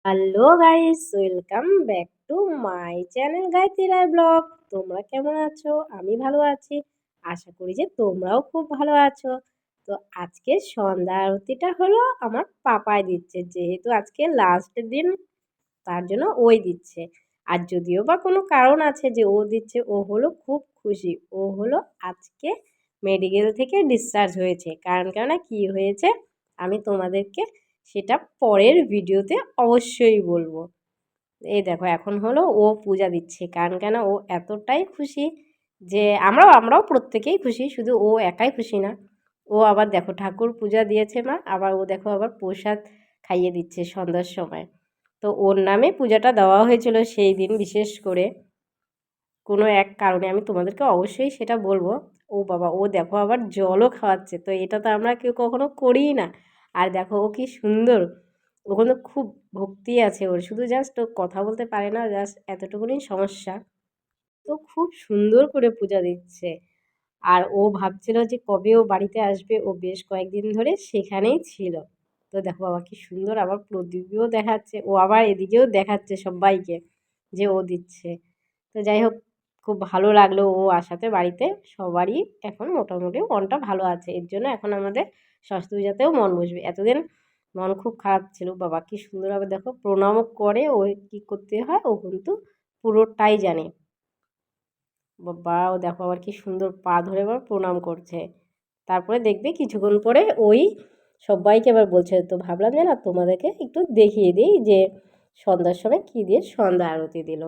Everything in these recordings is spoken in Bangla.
Hello guys, welcome back to my channel Gayatri Roy vlog. তোমরা কেমন আছো? আমি ভালো আছি। আশা করি যে তোমরাও খুব ভালো আছো। তো আজকে সন্ধ্যা আরতিটা হলো আমার পাপাই দিচ্ছে, যেহেতু আজকে লাস্ট দিন, তার জন্য ওই দিচ্ছে। আর যদিও বা কোনো কারণ আছে যে ও দিচ্ছে, ও হলো খুব খুশি। ও হলো আজকে মেডিকেল থেকে ডিসচার্জ হয়েছে। কারণ কেননা কি হয়েছে আমি তোমাদেরকে সেটা পরের ভিডিওতে অবশ্যই বলবো। এই দেখো এখন হলো ও পূজা দিচ্ছে, কারণ কেন ও এতটাই খুশি যে আমরাও প্রত্যেকেই খুশি, শুধু ও একাই খুশি না। ও আবার দেখো ঠাকুর পূজা দিয়েছে মা, আবার ও দেখো আবার প্রসাদ খাইয়ে দিচ্ছে সন্ধ্যার সময়। তো ওর নামে পূজাটা দেওয়া হয়েছিল সেই দিন বিশেষ করে কোনো এক কারণে, আমি তোমাদেরকে অবশ্যই সেটা বলবো। ও বাবা, ও দেখো আবার জলও খাওয়াচ্ছে, তো এটা তো আমরা কেউ কখনো করিই না। আর দেখো ও কি সুন্দর, ও কিন্তু খুব ভক্তি আছে ওর, শুধু জাস্ট ও কথা বলতে পারে না, জাস্ট এতটুকুনি সমস্যা। তো খুব সুন্দর করে পূজা দিচ্ছে। আর ও ভাবছিল যে কবে ও বাড়িতে আসবে, ও বেশ কয়েকদিন ধরে সেখানেই ছিল। তো দেখো বাবা কি সুন্দর, আবার প্রদীপও দেখাচ্ছে, ও আবার এদিকেও দেখাচ্ছে সবাইকে যে ও দিচ্ছে। তো যাই হোক, খুব ভালো লাগলো ও আসাতে বাড়িতে। সবারই এখন মোটামুটি মনটা ভালো আছে, এর জন্য এখন আমাদের সরস্বতী পূজাতেও মন বসবে। এতদিন মন খুব খারাপ ছিল। বাবা কি সুন্দরভাবে দেখো প্রণামও করে, ও কি করতে হয় ও কিন্তু পুরোটাই জানে। বাবা ও দেখো আবার কি সুন্দর পা ধরে আবার প্রণাম করছে। তারপরে দেখবে কিছুক্ষণ পরে ওই সবাইকে আবার বলছে। তো ভাবলাম যে না, তোমাদেরকে একটু দেখিয়ে দিই যে সন্ধ্যার সময় কী দিয়ে সন্ধ্যা আরতি দিল।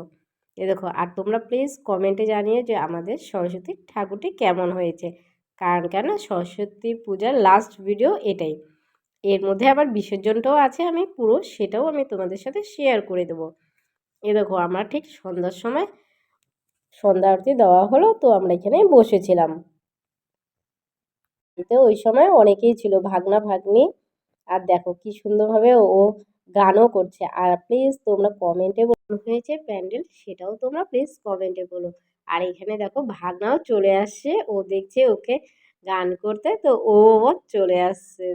এ দেখো, আর তোমরা প্লিজ কমেন্টে জানিয়ে যে আমাদের সরস্বতী ঠাকুরটি কেমন হয়েছে। কারণ কেন সরস্বতী পূজার লাস্ট ভিডিও এটাই, এর মধ্যে আবার বিসর্জনটাও আছে, আমি পুরো সেটাও আমি তোমাদের সাথে শেয়ার করে দেবো। এ দেখো আমরা ঠিক সন্ধ্যার সময় সন্ধ্যা আরতি দেওয়া হলো, তো আমরা এখানে বসেছিলাম। তো ওই সময় অনেকেই ছিল, ভাগনা ভাগ্নি। আর দেখো কি সুন্দরভাবে ও গানও করছে। আর প্লিজ তোমরা কমেন্টে বলো হয়েছে প্যান্ডেল, সেটাও তোমরা প্লিজ কমেন্টে বলো। আর এখানে দেখো ভাগনাও চলে আসছে, ও দেখছে ওকে গান করতে, তো ও চলে আসছে।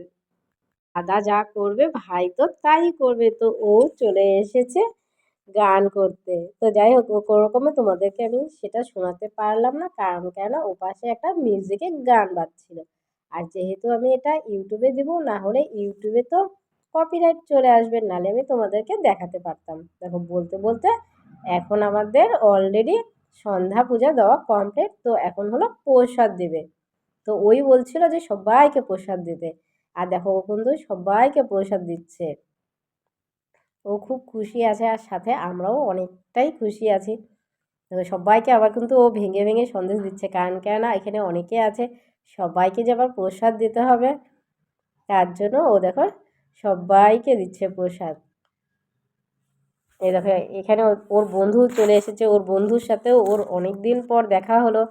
দাদা যা করবে ভাই তো তাই করবে, তো ও চলে এসেছে গান করতে। তো যাই হোক, ও কোনোরকমে তোমাদেরকে আমি সেটা শোনাতে পারলাম না, কারণ কেন ও পাশে একটা মিউজিকের গান বাজছিল। আর যেহেতু আমি এটা ইউটিউবে দিব, না হলে ইউটিউবে তো কপিরাইট চলে আসবে, নাহলে আমি তোমাদেরকে দেখাতে পারতাম। দেখো বলতে বলতে এখন আমাদের অলরেডি সন্ধ্যা পূজা দেওয়া কমপ্লিট, তো এখন হলো প্রসাদ দেবে। তো ওই বলছিল যে সবাইকে প্রসাদ দিতে। আর দেখো ও কিন্তু সবাইকে প্রসাদ দিচ্ছে। ও খুব খুশি আছে, আর সাথে আমরাও অনেকটাই খুশি আছি। তো সবাইকে আবার কিন্তু ও ভেঙে ভেঙে সন্দেশ দিচ্ছে, কারণ কেননা এখানে অনেকে আছে, সবাইকে যে আবার প্রসাদ দিতে হবে, তার জন্য ও দেখো সবাইকে দিচ্ছে প্রসাদ। এই দেখো এখানে ওর বন্ধু চলে এসেছে, ওর বন্ধুর সাথেও ওর অনেক দিন পর দেখা হলো।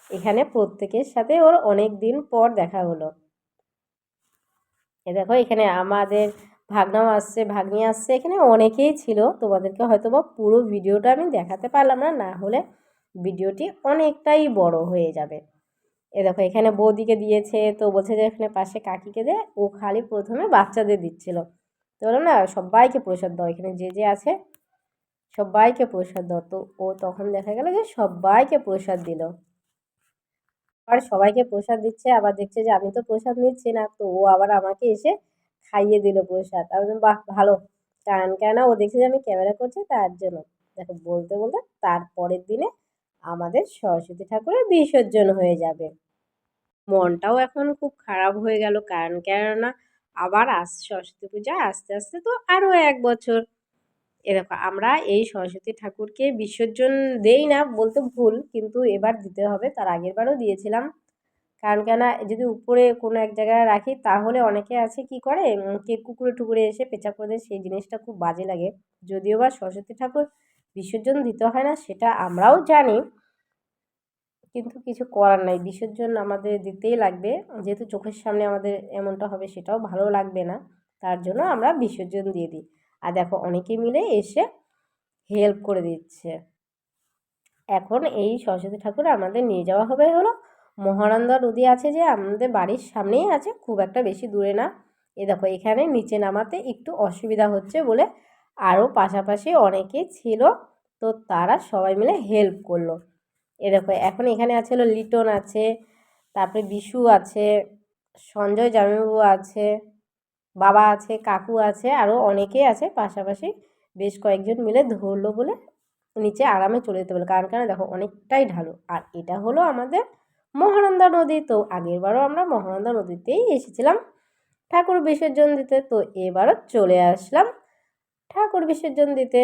এখানে প্রত্যেকের সাথে ওর অনেক দিন পর দেখা হলো। এ দেখো এখানে আমাদের ভাগনাও আসছে, ভাগ্নি আসছে, এখানে অনেকেই ছিল। তোমাদেরকে হয়তো বা পুরো ভিডিওটা আমি দেখাতে পারলাম না, না হলে ভিডিওটি অনেকটাই বড় হয়ে যাবে। এ দেখো এখানে বৌদিকে দিয়েছে, তো বলছে যে এখানে পাশে কাকিকে দে। ও খালি প্রথমে বাচ্চাদের দিচ্ছিল, তো বললাম না সবাইকে প্রসাদ দাও, এখানে যে যে আছে সবাইকে প্রসাদ দাও। তো ও তখন দেখা গেল যে সবাইকে প্রসাদ দিল। আর সবাইকে প্রসাদ দিচ্ছে, আবার দেখছে যে আমি তো প্রসাদ নিচ্ছি না, তো ও আবার আমাকে এসে খাইয়ে দিল প্রসাদ। আমি বললাম, বাহ ভালো। কারণ কেন ও দেখছে যে আমি ক্যামেরা করছি, তার জন্য। দেখো বলতে বলতে তারপরের দিনে আমাদের সরস্বতী ঠাকুরের বিসর্জন হয়ে যাবে। মনটাও এখন খুব খারাপ হয়ে গেল, কারণ কেননা আবার সরস্বতী পূজা আস্তে আস্তে তো আরও 1 বছর। এ দেখো আমরা এই সরস্বতী ঠাকুরকে বিসর্জন দেই না বলতে ভুল, কিন্তু এবার দিতে হবে, তার আগের বারও দিয়েছিলাম। কারণ কেন যদি উপরে কোনো এক জায়গায় রাখি, তাহলে অনেকে আছে কি করে কে কুকুরে টুকুরে এসে পেঁচা করে দেয়, সেই জিনিসটা খুব বাজে লাগে। যদিও বা সরস্বতী ঠাকুর বিসর্জন দিতে হয় না সেটা আমরাও জানি, কিন্তু কিছু করার নাই, বিসর্জন আমাদের দিতেই লাগবে। যেহেতু চোখের সামনে আমাদের এমনটা হবে, সেটাও ভালো লাগবে না, তার জন্য আমরা বিসর্জন দিয়ে দিই। আর দেখো অনেকে মিলে এসে হেল্প করে দিচ্ছে। এখন এই সরস্বতী ঠাকুর আমাদের নিয়ে যাওয়া হবে হলো মহানন্দা নদী আছে, যে আমাদের বাড়ির সামনেই আছে, খুব একটা বেশি দূরে না। এ দেখো এখানে নিচে নামাতে একটু অসুবিধা হচ্ছে বলে আরও পাশাপাশি অনেকেই ছিল, তো তারা সবাই মিলে হেল্প করলো। দেখো এখন এখানে আছে হলো লিটন আছে, তারপরে বিশু আছে, সঞ্জয় জামাইবাবু আছে, বাবা আছে, কাকু আছে, আরও অনেকেই আছে পাশাপাশি। বেশ কয়েকজন মিলে ধরলো বলে নিচে আরামে চলে যেতে পারলো, কারণ কেন দেখো অনেকটাই ঢালু। আর এটা হলো আমাদের মহানন্দা নদী। তো আগেরবারও আমরা মহানন্দা নদীতেই এসেছিলাম ঠাকুর বিসর্জন দিতে, তো এবারও চলে আসলাম ঠাকুর বিসর্জন দিতে।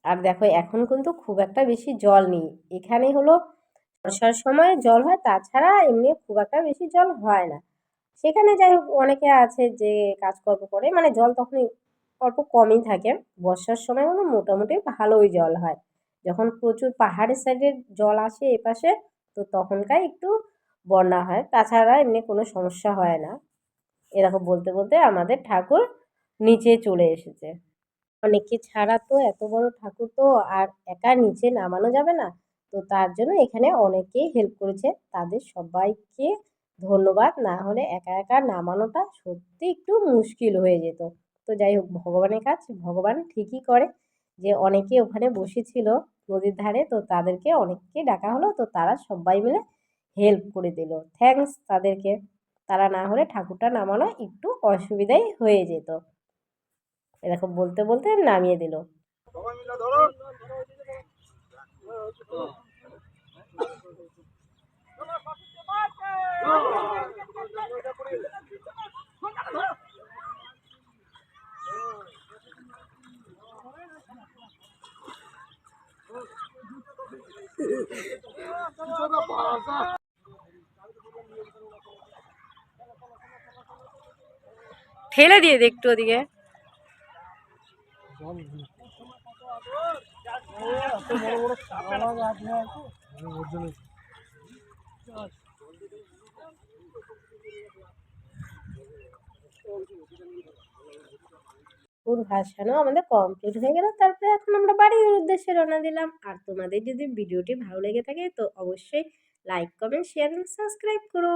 আর দেখো এখন কিন্তু খুব একটা বেশি জল নেই এখানে, হলো বর্ষার সময় জল হয়, তাছাড়া এমনি খুব একটা বেশি জল হয় না সেখানে। যাই হোক অনেকে আছে যে কাজকর্ম করে, মানে জল তখন অল্প কমই থাকে। বর্ষার সময় কিন্তু মোটামুটি ভালোই জল হয়, যখন প্রচুর পাহাড়ের সাইডের জল আসে এপাশে, তো তখনকার একটু বন্যা হয়, তাছাড়া এমনি কোনো সমস্যা হয় না। এরকম বলতে বলতে আমাদের ঠাকুর নিচে চলে এসেছে। অনেকে ছাড়া তো এত বড় ঠাকুর তো আর একা নিচে নামানো যাবে না, তো তার জন্য এখানে অনেকেই হেল্প করেছে, তাদের সবাইকে ধন্যবাদ। না হলে একা একা নামানোটা সত্যি একটু মুশকিল হয়ে যেত। তো যাই হোক ভগবানের কাজ ভগবান ঠিকই করে, যে অনেকে ওখানে বসেছিল নদীর ধারে, তো তাদেরকে অনেককে ডাকা হলো, তো তারা সবাই মিলে হেল্প করে দিল। থ্যাঙ্কস তাদেরকে, তারা না হলে ঠাকুরটা নামানো একটু অসুবিধাই হয়ে যেত। এরকম বলতে বলতে নামিয়ে দিল। ঠেলে দিয়ে একটু ওদিকে। ভাসানো আমাদের কমপ্লিট হয়ে গেল, তারপরে এখন আমরা বাড়ির উদ্দেশ্যে রওনা দিলাম। আর তোমাদের যদি ভিডিওটি ভালো লেগে থাকে তো অবশ্যই like comment share and subscribe করো।